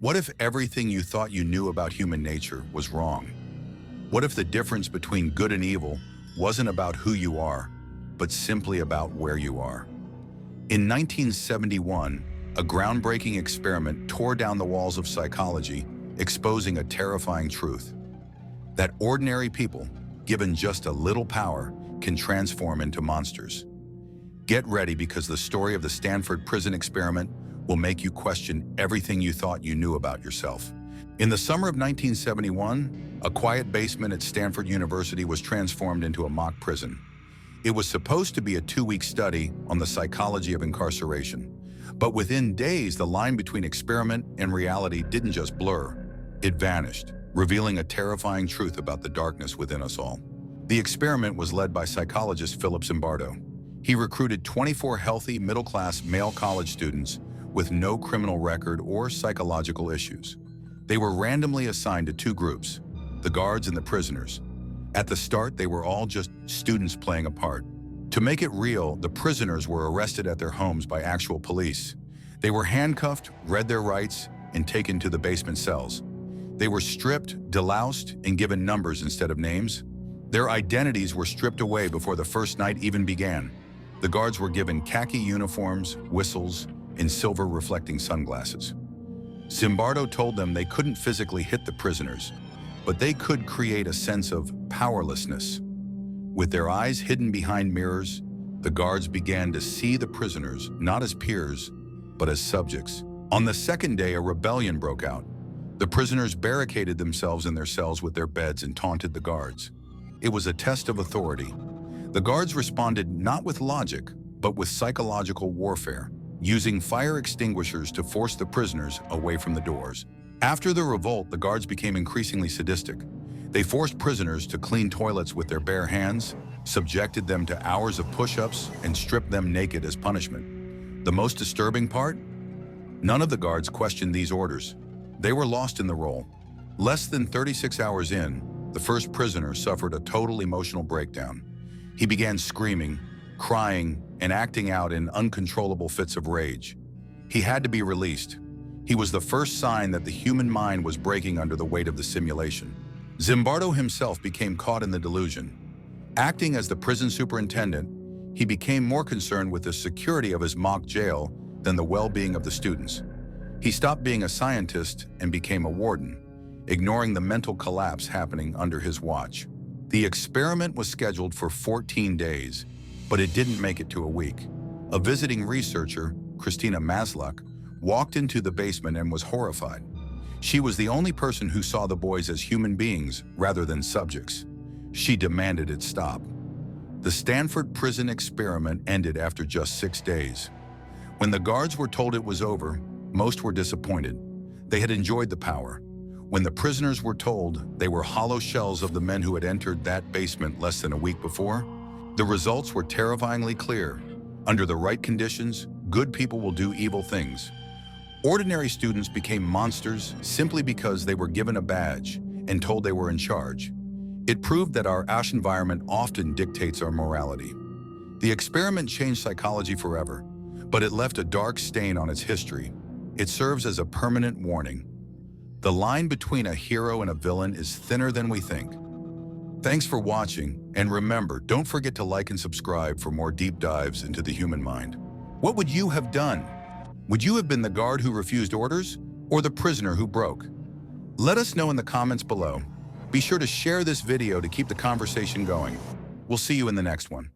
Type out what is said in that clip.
What if everything you thought you knew about human nature was wrong? What if the difference between good and evil wasn't about who you are, but simply about where you are? In 1971, a groundbreaking experiment tore down the walls of psychology, exposing a terrifying truth: that ordinary people, given just a little power, can transform into monsters. Get ready, because the story of the Stanford Prison Experiment will make you question everything you thought you knew about yourself. In the summer of 1971, a quiet basement at Stanford University was transformed into a mock prison. It was supposed to be a 2-week study on the psychology of incarceration. But within days, the line between experiment and reality didn't just blur, it vanished, revealing a terrifying truth about the darkness within us all. The experiment was led by psychologist Philip Zimbardo. He recruited 24 healthy, middle-class male college students with no criminal record or psychological issues. They were randomly assigned to 2 groups, the guards and the prisoners. At the start, they were all just students playing a part. To make it real, the prisoners were arrested at their homes by actual police. They were handcuffed, read their rights, and taken to the basement cells. They were stripped, deloused, and given numbers instead of names. Their identities were stripped away before the first night even began. The guards were given khaki uniforms, whistles, and silver-reflecting sunglasses. Zimbardo told them they couldn't physically hit the prisoners, but they could create a sense of powerlessness. With their eyes hidden behind mirrors, the guards began to see the prisoners not as peers, but as subjects. On the second day, a rebellion broke out. The prisoners barricaded themselves in their cells with their beds and taunted the guards. It was a test of authority. The guards responded not with logic, but with psychological warfare, using fire extinguishers to force the prisoners away from the doors. After the revolt, the guards became increasingly sadistic. They forced prisoners to clean toilets with their bare hands, subjected them to hours of push-ups, and stripped them naked as punishment. The most disturbing part? None of the guards questioned these orders. They were lost in the role. Less than 36 hours in, the first prisoner suffered a total emotional breakdown. He began screaming, crying, and acting out in uncontrollable fits of rage. He had to be released. He was the first sign that the human mind was breaking under the weight of the simulation. Zimbardo himself became caught in the delusion. Acting as the prison superintendent, he became more concerned with the security of his mock jail than the well-being of the students. He stopped being a scientist and became a warden, ignoring the mental collapse happening under his watch. The experiment was scheduled for 14 days, but it didn't make it to a week. A visiting researcher, Christina Maslach, walked into the basement and was horrified. She was the only person who saw the boys as human beings rather than subjects. She demanded it stop. The Stanford Prison Experiment ended after just 6 days. When the guards were told it was over, most were disappointed. They had enjoyed the power. When the prisoners were told they were hollow shells of the men who had entered that basement less than a week before, the results were terrifyingly clear. Under the right conditions, good people will do evil things. Ordinary students became monsters simply because they were given a badge and told they were in charge. It proved that our environment often dictates our morality. The experiment changed psychology forever, but it left a dark stain on its history. It serves as a permanent warning. The line between a hero and a villain is thinner than we think. Thanks for watching, and remember, don't forget to like and subscribe for more deep dives into the human mind. What would you have done? Would you have been the guard who refused orders, or the prisoner who broke? Let us know in the comments below. Be sure to share this video to keep the conversation going. We'll see you in the next one.